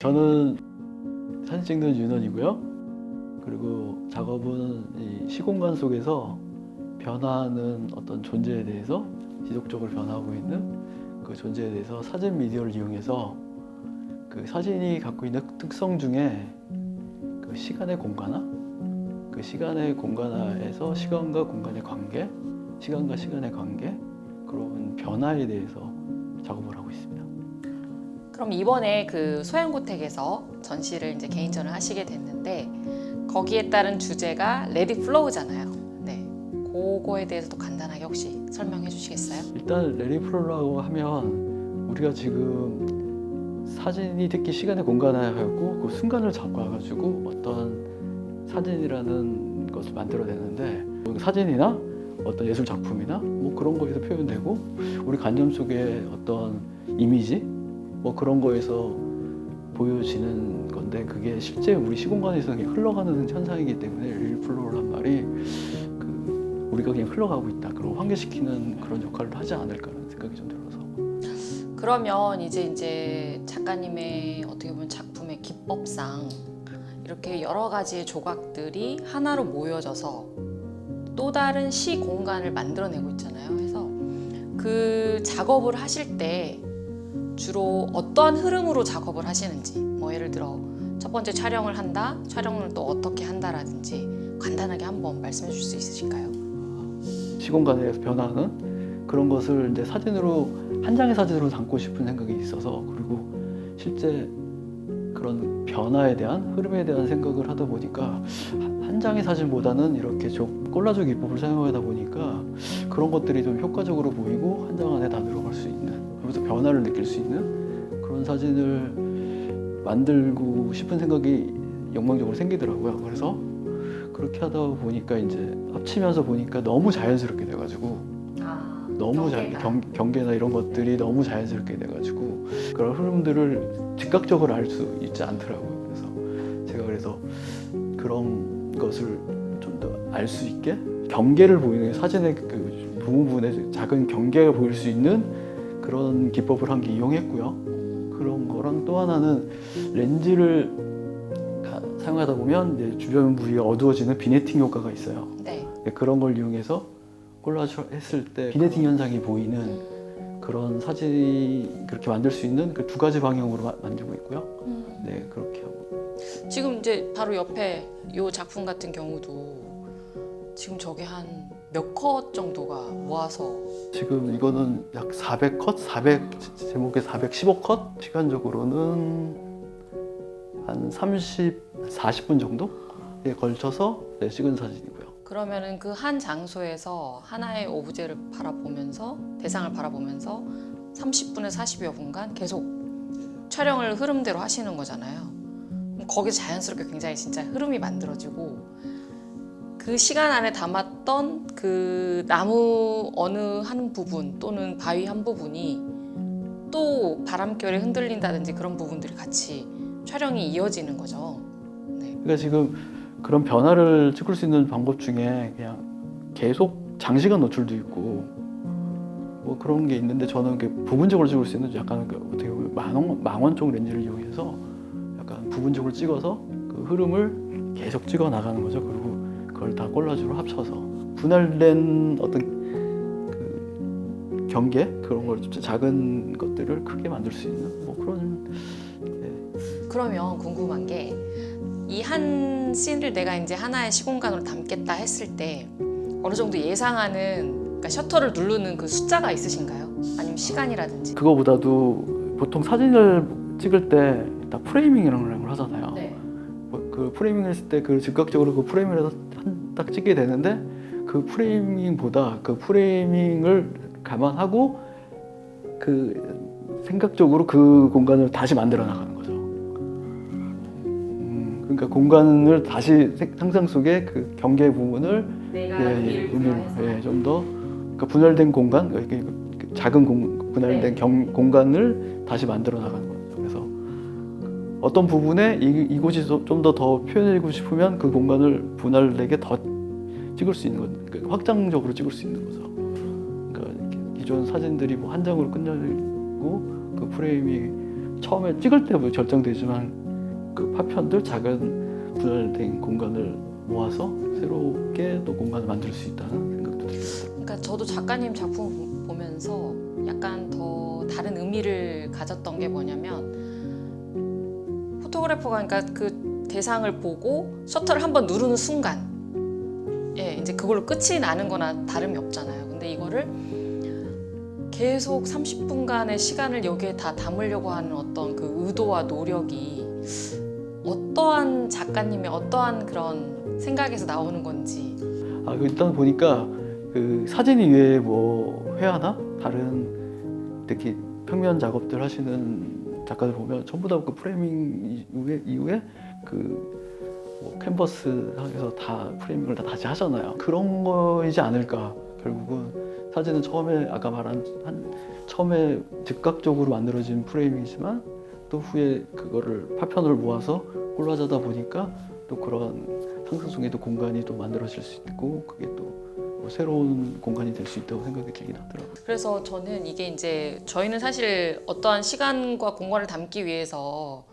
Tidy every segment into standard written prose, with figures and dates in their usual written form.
저는 사진 찍는 윤원이고요. 그리고 작업은 이 시공간 속에서 변화하는 어떤 존재에 대해서 지속적으로 변화하고 있는 그 존재에 대해서 사진 미디어를 이용해서 그 사진이 갖고 있는 특성 중에 그 시간의 공간화, 그 시간의 공간화에서 시간과 공간의 관계, 시간과 시간의 관계, 그런 변화에 대해서 작업을 하고 있습니다. 그럼 이번에 그 소양고택에서 전시를 이제 개인전을 하시게 됐는데 거기에 따른 주제가 레디 플로우잖아요. 네, 그거에 대해서도 간단하게 혹시 설명해 주시겠어요? 일단 레디 플로우라고 하면 우리가 지금 사진이 특히 시간의 공간화하고 그 순간을 잡아가지고 어떤 사진이라는 것을 만들어내는데 사진이나 어떤 예술 작품이나 뭐 그런 거에서 표현되고 우리 관념 속에 어떤 이미지 뭐 그런 거에서 보여지는 건데 그게 실제 우리 시공간에서 그냥 흘러가는 현상이기 때문에 릴플로우란 말이 그 우리가 그냥 흘러가고 있다 그리고 환기시키는 그런 역할을 하지 않을까라는 생각이 좀 들어서. 그러면 이제 작가님의 어떻게 보면 작품의 기법상 이렇게 여러 가지의 조각들이 하나로 모여져서 또 다른 시 공간을 만들어내고 있잖아요. 그래서 그 작업을 하실 때 주로 어떠한 흐름으로 작업을 하시는지, 뭐 예를 들어 첫 번째 촬영을 한다, 촬영을 또 어떻게 한다라든지 간단하게 한번 말씀해 주실 수 있으실까요? 시공간에서 변화하는 그런 것을 이제 사진으로 한 장의 사진으로 담고 싶은 생각이 있어서 그리고 실제 그런 변화에 대한 흐름에 대한 생각을 하다 보니까 한 장의 사진보다는 이렇게 좀 콜라주 기법을 사용하다 보니까 그런 것들이 좀 효과적으로 보이고 한 장 안에 다 들어갈 수 있는 그러면서 변화를 느낄 수 있는 그런 사진을 만들고 싶은 생각이 역망적으로 생기더라고요. 그래서 그렇게 하다 보니까 이제 합치면서 보니까 너무 자연스럽게 돼가지고 너무 경계나 이런 것들이 너무 자연스럽게 돼가지고 그런 흐름들을 즉각적으로 알 수 있지 않더라고요. 그래서 그런 것을 좀 더 알 수 있게 경계를 보이는 사진의 그 부분에 작은 경계가 보일 수 있는 그런 기법을 한 게 이용했고요. 그런 거랑 또 하나는 렌즈를 사용하다 보면 이제 주변 부위가 어두워지는 비네팅 효과가 있어요. 네. 그런 걸 이용해서 콜라주 했을 때 비네팅 현상이 보이는 그런 사진이 그렇게 만들 수 있는 그 두 가지 방향으로 만들고 있고요. 네, 그렇게 하고. 지금 이제 바로 옆에 이 작품 같은 경우도 지금 저게 한 몇 컷 정도가 모아서 지금 이거는 약 400컷? 제목에 415컷? 시간적으로는 한 40분 정도에 걸쳐서 찍은 사진이고요. 그러면은 그 한 장소에서 하나의 오브제를 바라보면서 대상을 바라보면서 30분에서 40여 분간 계속 촬영을 흐름대로 하시는 거잖아요. 그럼 거기서 자연스럽게 굉장히 진짜 흐름이 만들어지고 그 시간 안에 담았던 그 나무 어느 한 부분 또는 바위 한 부분이 또 바람결에 흔들린다든지 그런 부분들이 같이 촬영이 이어지는 거죠. 네. 그러니까 지금 그런 변화를 찍을 수 있는 방법 중에 그냥 계속 장시간 노출도 있고 뭐 그런 게 있는데 저는 부분적으로 찍을 수 있는 약간 어떻게 보면 망원적 렌즈를 이용해서 약간 부분적으로 찍어서 그 흐름을 계속 찍어 나가는 거죠. 그리고 그걸 다 콜라주로 합쳐서 분할된 어떤 그 경계 그런 걸 좀 작은 것들을 크게 만들 수 있는 뭐 그런. 네. 그러면 궁금한 게 이 한 씬을 내가 이제 하나의 시공간으로 담겠다 했을 때 어느 정도 예상하는 그러니까 셔터를 누르는 그 숫자가 있으신가요? 아니면 시간이라든지? 그거보다도 보통 사진을 찍을 때 다 프레이밍이라는 걸 하잖아요. 네. 그 프레이밍을 했을 때 그 즉각적으로 그 프레임을 딱 찍게 되는데 그 프레이밍보다 그 프레이밍을 감안하고 그 생각적으로 그 공간을 다시 만들어 나가는 거죠. 그러니까 공간을 다시 상상 속에 그 경계 부분을 좀 더 그러니까 분할된 공간, 작은 분할된 공간을 다시 만들어 나가는 거죠. 그래서 어떤 부분에 이곳이 좀 더 표현하고 싶으면 그 공간을 분할되게 더 찍을 수 있는 건 그러니까 확장적으로 찍을 수 있는 거죠. 그러니까 기존 사진들이 뭐 한 장으로 끝나고 그 프레임이 처음에 찍을 때 결정되지만 그 파편들 작은 분할된 공간을 모아서 새롭게 또 공간을 만들 수 있다는 생각도 듭니다. 그러니까 저도 작가님 작품 보면서 약간 더 다른 의미를 가졌던 게 뭐냐면 포토그래퍼가 그러니까 그 대상을 보고 셔터를 한번 누르는 순간 이제 그걸로 끝이 나는 거나 다름이 없잖아요. 근데 이거를 계속 30분간의 시간을 여기에 다 담으려고 하는 어떤 그 의도와 노력이 어떠한 작가님의 어떠한 그런 생각에서 나오는 건지. 일단 보니까 그 사진 이외에 뭐 회화나 다른 특히 평면 작업들 하시는 작가들 보면 전부 다 그 프레이밍 이후에 그뭐 캔버스 상에서 다 프레이밍을 다 다시 하잖아요. 그런 거이지 않을까. 결국은 사진은 처음에 아까 말한 처음에 즉각적으로 만들어진 프레이밍이지만 또 후에 그거를 파편을 모아서 콜라주하다 보니까 또 그런 상상 속에도 공간이 또 만들어질 수 있고 그게 또 뭐 새로운 공간이 될 수 있다고 생각이 들긴 하더라고요. 그래서 저는 이게 이제 저희는 사실 어떠한 시간과 공간을 담기 위해서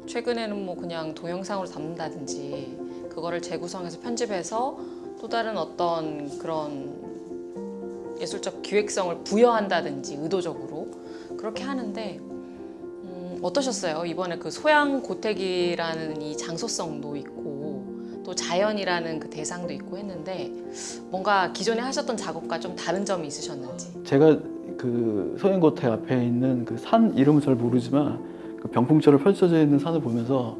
최근에는 뭐 그냥 동영상으로 담는다든지 그거를 재구성해서 편집해서 또 다른 어떤 그런 예술적 기획성을 부여한다든지 의도적으로 그렇게 하는데 어떠셨어요? 이번에 그 소양 고택이라는 이 장소성도 있고 또 자연이라는 그 대상도 있고 했는데 뭔가 기존에 하셨던 작업과 좀 다른 점이 있으셨는지. 제가 그 소양고택 앞에 있는 그 산 이름은 잘 모르지만 그 병풍처럼 펼쳐져 있는 산을 보면서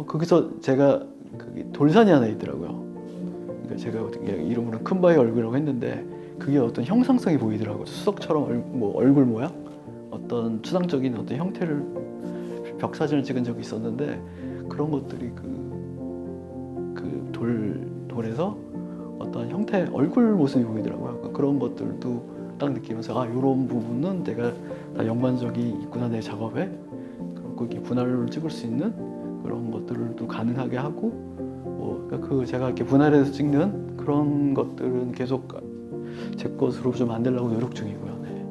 거기서 제가 그 돌산이 하나 있더라고요. 그러니까 제가 이름으로 큰 바위 얼굴이라고 했는데 그게 어떤 형상성이 보이더라고요. 수석처럼 뭐 얼굴 모양? 어떤 추상적인 어떤 형태를 벽 사진을 찍은 적이 있었는데 그런 것들이 그 돌에서 어떤 형태 얼굴 모습이 보이더라고요. 그런 것들도 딱 느끼면서 이런 부분은 내가 다 연관적이 있구나 내 작업에. 그리고 거기 분할을 찍을 수 있는 그런 것들도 가능하게 하고 그러니까 제가 이렇게 분할해서 찍는 그런 것들은 계속 제 것으로 좀 만들려고 노력 중이고요. 네.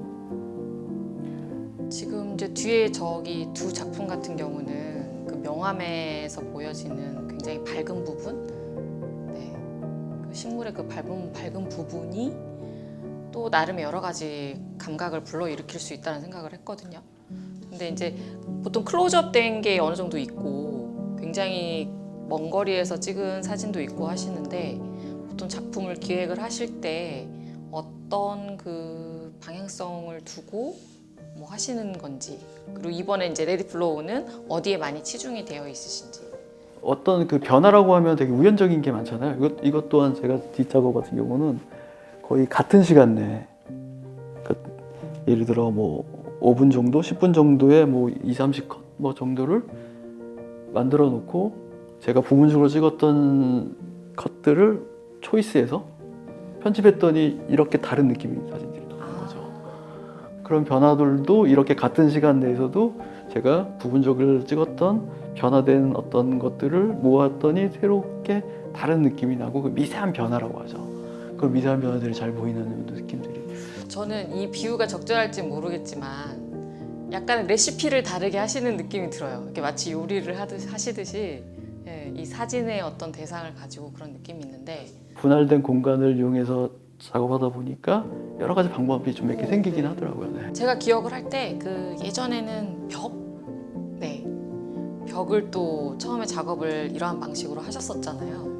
지금 이제 뒤에 저기 두 작품 같은 경우는 그 명암에서 보여지는 굉장히 밝은 부분, 네, 그 식물의 그 밝은 부분이 또 나름의 여러 가지 감각을 불러일으킬 수 있다는 생각을 했거든요. 근데 이제 보통 클로즈업 된 게 어느 정도 있고 굉장히 먼 거리에서 찍은 사진도 있고 하시는데 보통 작품을 기획을 하실 때 어떤 그 방향성을 두고 뭐 하시는 건지 그리고 이번에 이제 레디 플로우는 어디에 많이 치중이 되어 있으신지. 어떤 그 변화라고 하면 되게 우연적인 게 많잖아요. 이것 또한 제가 뒷작업 같은 경우는 거의 같은 시간 내에 그러니까 예를 들어 뭐 5분 정도, 10분 정도의 뭐 2, 30컷 뭐 정도를 만들어 놓고 제가 부분적으로 찍었던 컷들을 초이스해서 편집했더니 이렇게 다른 느낌의 사진들이 나오는 거죠. 그런 변화들도 이렇게 같은 시간 내에서도 제가 부분적으로 찍었던 변화된 어떤 것들을 모았더니 새롭게 다른 느낌이 나고 그 미세한 변화라고 하죠. 그 미세한 변화들이 잘 보이는 느낌들이. 저는 이 비유가 적절할지 모르겠지만 약간 레시피를 다르게 하시는 느낌이 들어요. 이렇게 마치 요리를 하시듯이 이 사진의 어떤 대상을 가지고 그런 느낌이 있는데 분할된 공간을 이용해서 작업하다 보니까 여러 가지 방법이 좀 몇 개 생기긴 하더라고요. 네. 제가 기억을 할 때 그 예전에는 벽을 또 처음에 작업을 이러한 방식으로 하셨었잖아요.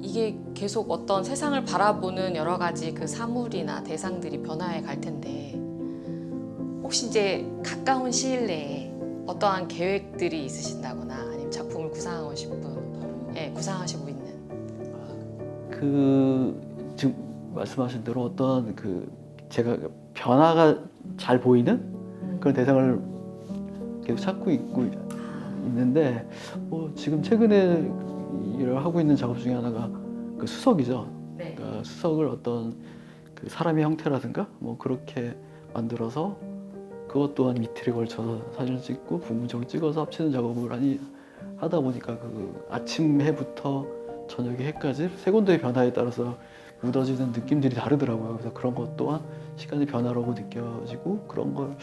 이게 계속 어떤 세상을 바라보는 여러 가지 그 사물이나 대상들이 변화해 갈 텐데 혹시 이제 가까운 시일 내에 어떠한 계획들이 있으신다거나 아니면 작품을 구상하시고 있는 지금 말씀하신 대로 어떤 제가 변화가 잘 보이는 그런 대상을 계속 찾고 있는데 지금 최근에 일을 하고 있는 작업 중에 하나가 그 수석이죠. 네. 그러니까 수석을 어떤 그 사람의 형태라든가 뭐 그렇게 만들어서 그것 또한 이틀에 걸쳐서 사진을 찍고 부분적으로 찍어서 합치는 작업을 하다 보니까 그 아침 해부터 저녁 해까지 세곤도의 변화에 따라서 묻어지는 느낌들이 다르더라고요. 그래서 그런 것 또한 시간의 변화라고 느껴지고 그런 걸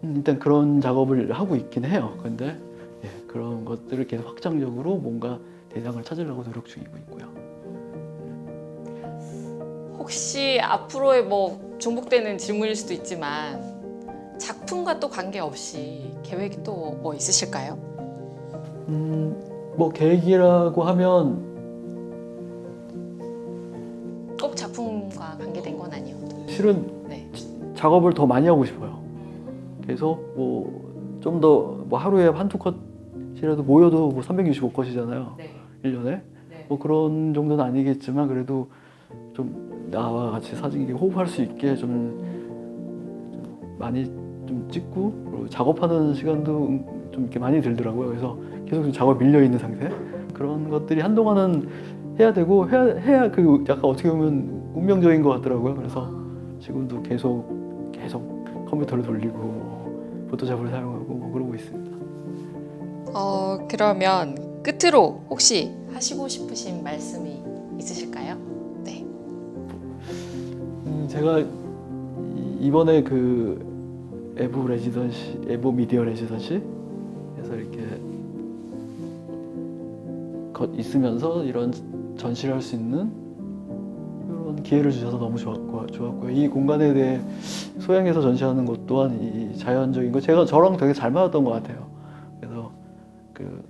일단 그런 작업을 하고 있긴 해요. 근데 예, 그런 것들을 계속 확장적으로 뭔가 대상을 찾으려고 노력 중이고 있고요. 혹시 앞으로의 뭐 중복되는 질문일 수도 있지만 작품과 또 관계없이 계획이 또 뭐 있으실까요? 뭐 계획이라고 하면 꼭 작품과 관계된 건 아니어도. 실은 네. 작업을 더 많이 하고 싶어요. 계속 뭐 좀 더 뭐 하루에 한두 컷이라도 모여도 뭐 365컷이잖아요. 네. 1년에. 네. 뭐 그런 정도는 아니겠지만 그래도 좀 나와 같이 사진 호흡할 수 있게 좀 많이 좀 찍고 그리고 작업하는 시간도 좀 이렇게 많이 들더라고요. 그래서 계속 좀 작업 밀려 있는 상태. 그런 것들이 한동안은 해야 되고 해야 그 약간 어떻게 보면 운명적인 것 같더라고요. 그래서 지금도 계속 컴퓨터를 돌리고 포토샵을 사용하고 뭐 그러고 있습니다. 그러면 끝으로 혹시 하시고 싶으신 말씀이 있으실까요? 네. 제가 이번에 그 에보 미디어 레지던시에서 이렇게 있으면서 이런 전시를 할 수 있는 이런 기회를 주셔서 너무 좋았고요. 이 공간에 대해 소양해서 전시하는 것 또한 이 자연적인 거 저랑 되게 잘 맞았던 것 같아요. 그래서 그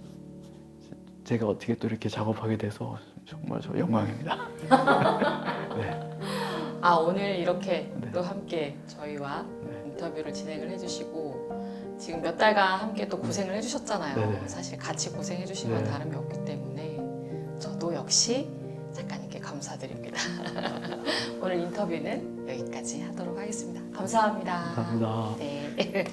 제가 어떻게 또 이렇게 작업하게 돼서 정말 저 영광입니다. 네. 오늘 이렇게 네. 또 함께 저희와 네. 인터뷰를 진행을 해주시고 지금 몇 달간 함께 또 고생을 해주셨잖아요. 네네. 사실 같이 고생해주신 건 네. 다름이 없기 때문에 저도 역시 작가님께 감사드립니다. 오늘 인터뷰는 여기까지 하도록 하겠습니다. 감사합니다. 감사합니다. 네.